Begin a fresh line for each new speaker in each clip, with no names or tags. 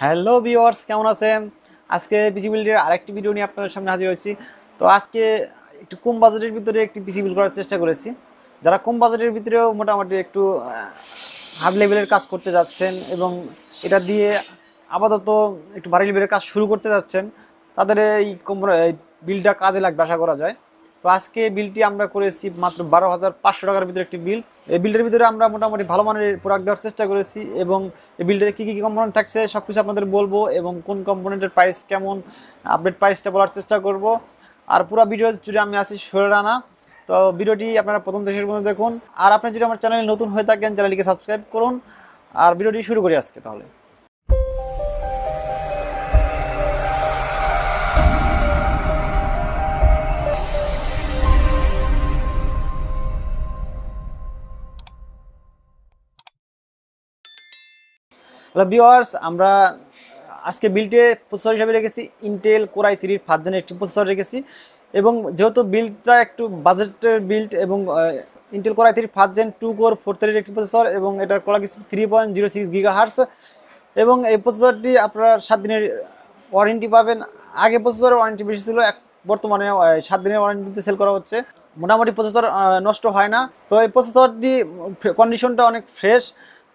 Hello viewers, কেমন আছেন? আজকে পিসি বিল্ডের আরেকটি ভিডিও নিয়ে আপনাদের সামনে হাজির হয়েছি। তো আজকে একটু কম বাজেটের ভিতরে একটি পিসি বিল্ড করার চেষ্টা করেছি। যারা কম বাজেটের ভিতরেও মোটামুটি একটু হার্ড লেভেলের কাজ করতে যাচ্ছেন এবং এটা দিয়ে আপাতত একটু ভারী লেভেলের কাজ শুরু করতে যাচ্ছেন, তাদের এই বিলটা কাজে লাগবে আশা করা যায়। তো আজকে বিলটি আমরা করেছি মাত্র 12,500 টাকার ভিতরে একটি বিল। এই বিলটার ভিতরে আমরা মোটামুটি ভালো মানের প্রোডাক্ট দেওয়ার চেষ্টা করেছি এবং এই বিলটাতে কী কী কম্পোনেন্ট থাকছে সব কিছু আপনাদের বলবো এবং কোন কম্পোনেন্টের প্রাইস কেমন, আপডেট প্রাইসটা বলার চেষ্টা করব। আর পুরো ভিডিও জুড়ে আমি আছি সোহেল রানা। তো ভিডিওটি আপনারা প্রথম থেকে শেষ পর্যন্ত দেখুন। আর আপনি যদি আমার চ্যানেলে নতুন হয়ে থাকেন, চ্যানেলটিকে সাবস্ক্রাইব করুন। আর ভিডিওটি শুরু করি আজকে তাহলে। হ্যালো ভিউয়ার্স, আমরা আজকে বিল্ডে প্রসেসর হিসাবে রেখেছি ইন্টেল কোর i3 ফার্স্ট জেনের একটি প্রসেসর রেখেছি। এবং যেহেতু বিল্ডটা একটু বাজেটের বিল্ড এবং Intel core i3 first gen 2 core 4 থ্রেডের একটি প্রসেসর এবং এটার ক্লক স্পিড 3.06 গিগাহার্টজ এবং এই প্রসেসরটি আপনারা 7 দিনের ওয়ারেন্টি পাবেন। আগে প্রসেসরের ওয়ারেন্টি বেশি ছিল, বর্তমানে 7 দিনের ওয়ারেন্টিতে সেল করা হচ্ছে। মোটামুটি প্রসেসর নষ্ট হয় না। তো এই প্রসেসরটি কন্ডিশনটা অনেক ফ্রেশ।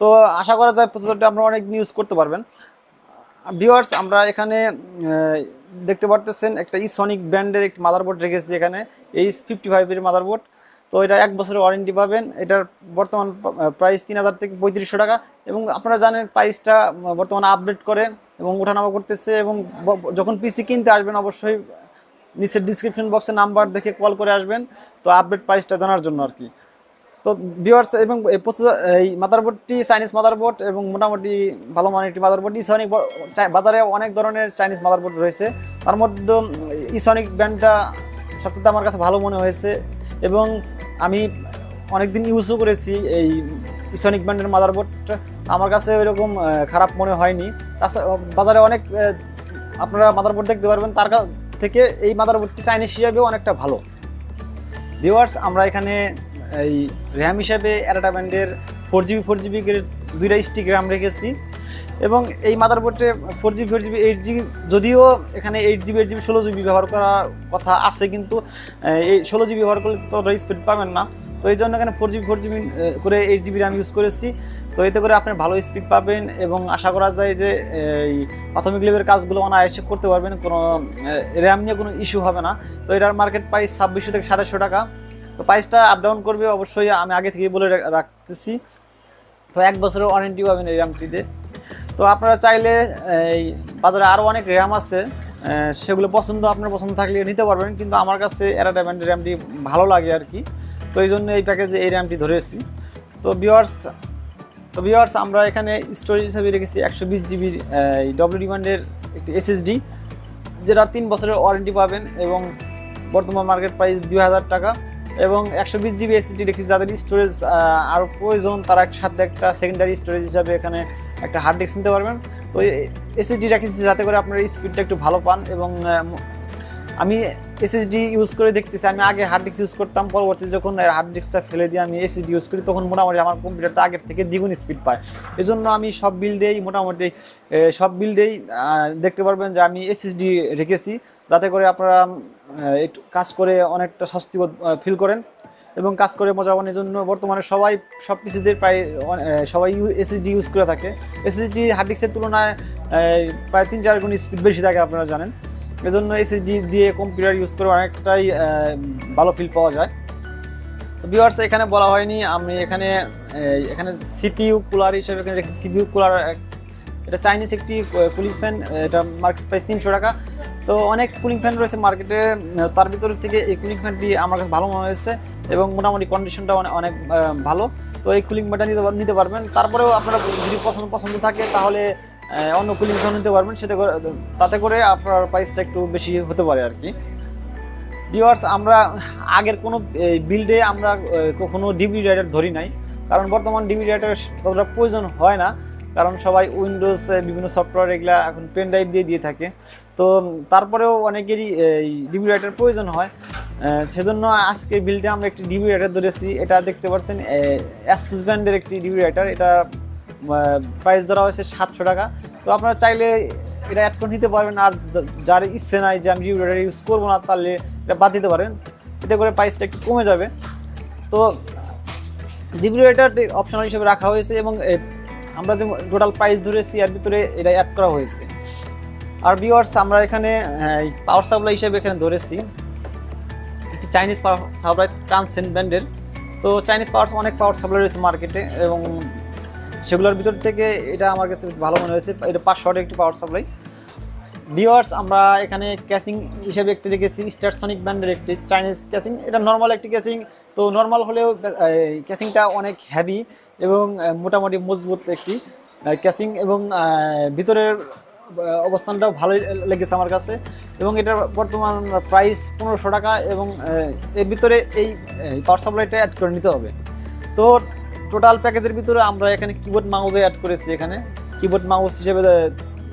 তো আশা করা যায় প্রসেসরটা আপনারা অনেক ইউজ করতে পারবেন। ভিউয়ার্স, আমরা এখানে দেখতে পারতেছেন একটা ইসনিক ব্র্যান্ডের একটি মাদারবোর্ড রেখেছি এখানে, H55 এর মাদারবোর্ড। তো এটা 1 বছরের ওয়ারেন্টি পাবেন। এটার বর্তমান প্রাইস 3,000 থেকে 3,500 টাকা এবং আপনারা জানেন প্রাইসটা বর্তমানে আপডেট করে এবং ওঠানামা করতেছে। এবং যখন পিসি কিনতে আসবেন অবশ্যই নিচের ডিসক্রিপশন বক্সে নাম্বার দেখে কল করে আসবেন, তো আপডেট প্রাইসটা জানার জন্য আর কি। তো ভিউয়ার্স, এবং এই মাদারবোর্ডটি চাইনিজ মাদারবোর্ড এবং মোটামুটি ভালো মানের একটি মাদারবোর্ড। ইসনিক বাজারে অনেক ধরনের চাইনিজ মাদারবোর্ড রয়েছে, তার মধ্যে ইসনিক ব্র্যান্ডটা সবচেয়ে আমার কাছে ভালো মনে হয়েছে এবং আমি অনেকদিন ইউজও করেছি এই ইসনিক ব্র্যান্ডের মাদারবোর্ডটা। আমার কাছে ওইরকম খারাপ মনে হয়নি। তাছাড়া বাজারে অনেক আপনারা মাদারবোর্ড দেখতে পারবেন, তার থেকে এই মাদারবোর্ডটি চাইনিজ হিসাবেও অনেকটা ভালো। ভিউয়ার্স, আমরা এখানে এই র্যাম হিসাবে অ্যারাটা ব্র্যান্ডের 4GB দুইটা স্টিক র্যাম রেখেছি এবং এই মাদারবোর্ডে 4GB 8GB, যদিও এখানে 8GB 16GB ব্যবহার করার কথা আছে, কিন্তু এই 16GB ব্যবহার করলে তো স্পিড পাবেন না। তো এই জন্য এখানে 4GB করে 8GB র্যাম ইউজ করেছি। তো এতে করে আপনি ভালো স্পিড পাবেন এবং আশা করা যায় যে এই প্রাথমিক লেভেলের কাজগুলো অনায়াসে করতে পারবেন, কোনো র্যাম নিয়ে কোনো ইস্যু হবে না। তো এটার মার্কেট প্রাইস 2600 থেকে 2700 টাকা। তো প্রাইসটা আপ ডাউন করবে অবশ্যই, আমি আগে থেকে বলে রাখতেছি। তো 1 বছরের ওয়ারেন্টি পাবেন এই র্যামটিতে। তো আপনারা চাইলে এই বাজারে আরও অনেক র্যাম আছে, সেগুলো আপনার পছন্দ থাকলে নিতে পারবেন, কিন্তু আমার কাছে অ্যারাটা ব্র্যান্ডের র্যামটি ভালো লাগে আর কি। তো এই জন্য এই প্যাকেজে এই র্যামটি ধরেছি। তো ভিউয়ার্স, আমরা এখানে স্টোরেজ হিসেবে রেখেছি 120GB ডব্লিউ ব্র্যান্ডের একটি SSD, যেটা 3 বছরের ওয়ারেন্টি পাবেন এবং বর্তমান মার্কেট প্রাইস 2,000 টাকা। এবং 120GB SSD রেখেছি, যাদের স্টোরেজ আরও প্রয়োজন তারা সাথে একটা সেকেন্ডারি স্টোরেজ হিসাবে এখানে একটা হার্ড ডিস্ক নিতে পারবেন। তো SSD রেখেছি যাতে করে আপনার স্পিডটা একটু ভালো পান। এবং আমি SSD ইউজ করে দেখতেছি, আমি আগে হার্ড ডিস্ক ইউজ করতাম, পরবর্তী যখন হার্ড ডিস্কটা ফেলে দিয়ে আমি SSD ইউজ করি তখন মোটামুটি আমার কম্পিউটারটা আগের থেকে দ্বিগুণ স্পিড পায়। এই জন্য আমি সব বিল্ডেই দেখতে পারবেন যে আমি SSD রেখেছি, যাতে করে আপনারা একটু কাজ করে অনেকটা স্বস্তিবোধ ফিল করেন এবং কাজ করে মজা পান। এই জন্য বর্তমানে সব পিসিদের প্রায় সবাই SSD ইউজ করে থাকে। SSD হার্ড ডিস্কের তুলনায় প্রায় 3-4 গুণ স্পিড বেশি থাকে, আপনারা জানেন। এজন্য SSD দিয়ে কম্পিউটার ইউজ করে অনেকটাই ভালো ফিল পাওয়া যায়। তো ভিউয়ার্স, এখানে বলা হয়নি, আমি এখানে CPU কুলার হিসেবে এখানে রেখেছি CPU কুলার। এটা চাইনিজ একটি কুলিং ফ্যান, এটা মার্কেট প্রাইস 300 টাকা। তো অনেক কুলিং ফ্যান রয়েছে মার্কেটে, তার ভিতর থেকে এই কুলিং ফ্যানটি আমার কাছে ভালো মনে হয়েছে এবং মোটামুটি কন্ডিশনটা অনেক ভালো। তো এই কুলিং ফ্যানটা নিতে পারবেন। তারপরেও আপনারা যদি পছন্দ থাকে তাহলে অন্য কুলিং ফ্যান নিতে পারবেন, তাতে করে আপনার প্রাইসটা একটু বেশি হতে পারে আর কি। ভিউয়ার্স, আমরা আগের কোনো বিল্ডে আমরা কখনো ডিভিডি রাইটার ধরি নাই, কারণ বর্তমান ডিভিডি রাইটার ততটা প্রয়োজন হয় না, কারণ সবাই উইন্ডোজ বিভিন্ন সফটওয়্যার এগুলা এখন পেন ড্রাইভ দিয়ে থাকে। তো তারপরেও অনেকেরই ডিভিডি রাইটার প্রয়োজন হয়, সেজন্য আজকে বিল্ডে আমরা একটি ডিভিডি রাইটার ধরেছি। এটা দেখতে পাচ্ছেন অ্যাসুস ব্র্যান্ডের একটি ডিভিডি রাইটার। এটা প্রাইস ধরা হয়েছে 700 টাকা। তো আপনারা চাইলে এটা অ্যাড করে নিতে পারবেন, আর যার ইচ্ছে নাই যে আমি ডিফিব্রিলেটর ইউজ করবো না তাহলে এটা বাদ দিতে পারেন, এতে করে প্রাইসটা একটু কমে যাবে। তো ডিফিব্রিলেটর অপশনাল হিসেবে রাখা হয়েছে এবং আমরা যে টোটাল প্রাইস ধরেছি এর ভিতরে এটা অ্যাড করা হয়েছে। আর ভিউয়ার্স আমরা এখানে পাওয়ার সাপ্লাই হিসেবে এখানে ধরেছি একটি চাইনিজ পাওয়ার সাপ্লাই ট্রান্সেন্ড ব্র্যান্ডের। তো চাইনিজ অনেক পাওয়ার সাপ্লাই রয়েছে মার্কেটে এবং সেগুলোর ভিতর থেকে এটা আমার কাছে ভালো মনে হয়েছে। এটা 500 ওয়াটের একটি পাওয়ার সাপ্লাই। ভিউয়ার্স আমরা এখানে ক্যাসিং হিসেবে একটি রেখেছি স্টারসনিক ব্র্যান্ডের একটি চাইনিজ ক্যাসিং। এটা নর্মাল একটি ক্যাসিং, তো নর্মাল হলেও ক্যাসিংটা অনেক হেভি এবং মোটামুটি মজবুত একটি ক্যাসিং এবং ভিতরের অবস্থানটাও ভালোই লেগেছে আমার কাছে। এবং এটার বর্তমান প্রাইস 1500 টাকা এবং এর ভিতরে এই পাওয়ার সাপ্লাইটা অ্যাড করে নিতে হবে। তো টোটাল প্যাকেজের ভিতরে আমরা এখানে কিবোর্ড মাউসে অ্যাড করেছি। এখানে কিবোর্ড মাউস হিসেবে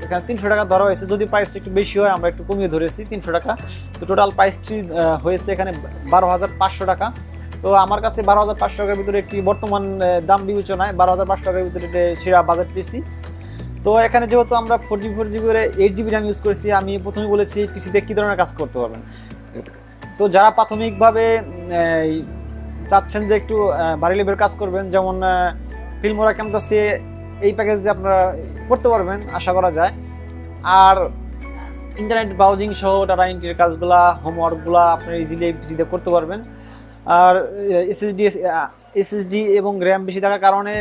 এখানে 300 টাকা ধরা হয়েছে, যদি প্রাইসটা একটু বেশি হয় আমরা একটু কমিয়ে ধরেছি 300 টাকা। তো টোটাল প্রাইসটি হয়েছে এখানে 12,500 টাকা। তো আমার কাছে 12,500 টাকার ভিতরে একটি বর্তমান দাম বিবেচনায় 12,500 টাকার ভিতরে সেরা বাজেট পিসি। তো এখানে যেহেতু আমরা 4GB করে 8GB র্যাম ইউজ করেছি, আমি প্রথমে বলেছি পিসিতে কী ধরনের কাজ করতে পারবেন। তো যারা প্রাথমিকভাবে চাচ্ছেন যে একটু ভারী লেভেলের কাজ করবেন, যেমন ফিল্মোরা ক্যাম্পাসে এই প্যাকেজ দিয়ে আপনারা করতে পারবেন আশা করা যায়। আর ইন্টারনেট ব্রাউজিং সহ ডাটা এন্ট্রির কাজগুলা, হোমওয়ার্কগুলা আপনারা ইজিলি এই পিসিতে করতে পারবেন। আর এসএসডি এবং র্যাম বেশি থাকার কারণে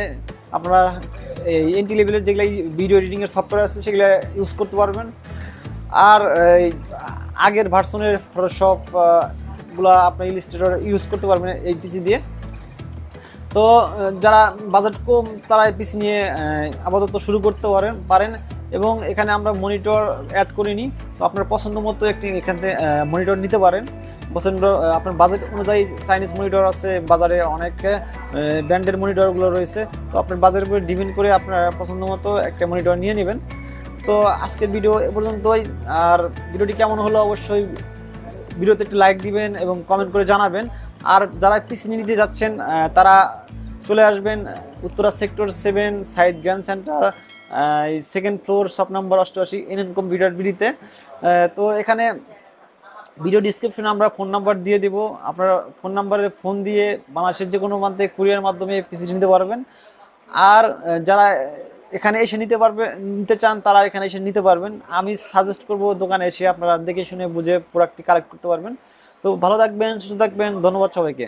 আপনারা এই এন্ট্রি লেভেলের যেগুলো ভিডিও এডিটিংয়ের সফটওয়্যার আছে সেগুলো ইউজ করতে পারবেন। আর আগের ভার্সনের ফটোশপগুলো আপনি ইলাস্ট্রেটর ইউজ করতে পারবেন এই পিসি দিয়ে। তো যারা বাজেট কম তারা এই পিসি নিয়ে আপাতত শুরু করতে পারেন। এবং এখানে আমরা মনিটর অ্যাড করিনি, তো আপনার পছন্দ মতো একটি এখান থেকে মনিটর নিতে পারেন। পছন্দ আপনার বাজেট অনুযায়ী চাইনিজ মনিটর আছে বাজারে, অনেক ব্র্যান্ডের মনিটরগুলো রয়েছে। তো আপনার বাজারের উপরে ডিপেন্ড করে আপনার পছন্দ মতো একটা মনিটর নিয়ে নেবেন। তো আজকের ভিডিও এ পর্যন্তই। আর ভিডিওটি কেমন হলো অবশ্যই ভিডিওতে একটি লাইক দিবেন এবং কমেন্ট করে জানাবেন। আর যারা পিসি নিতে যাচ্ছেন তারা চলে আসবেন Uttara sector 7 side grand centre, second floor, shop number 88, NN computer বিডিতে। তো এখানে ভিডিও ডিসক্রিপশনে আমরা ফোন নাম্বার দিয়ে দেবো, আপনারা ফোন নাম্বারে ফোন দিয়ে বাংলাদেশের যে কোনো প্রান্তে কুরিয়ার মাধ্যমে পিসি নিতে পারবেন। আর যারা এখানে এসে নিতে চান তারা এখানে এসে নিতে পারবেন। আমি সাজেস্ট করব দোকানে এসে আপনারা দেখে শুনে বুঝে প্রোডাক্টটি কালেক্ট করতে পারবেন। তো ভালো থাকবেন, সুস্থ থাকবেন, ধন্যবাদ সবাইকে।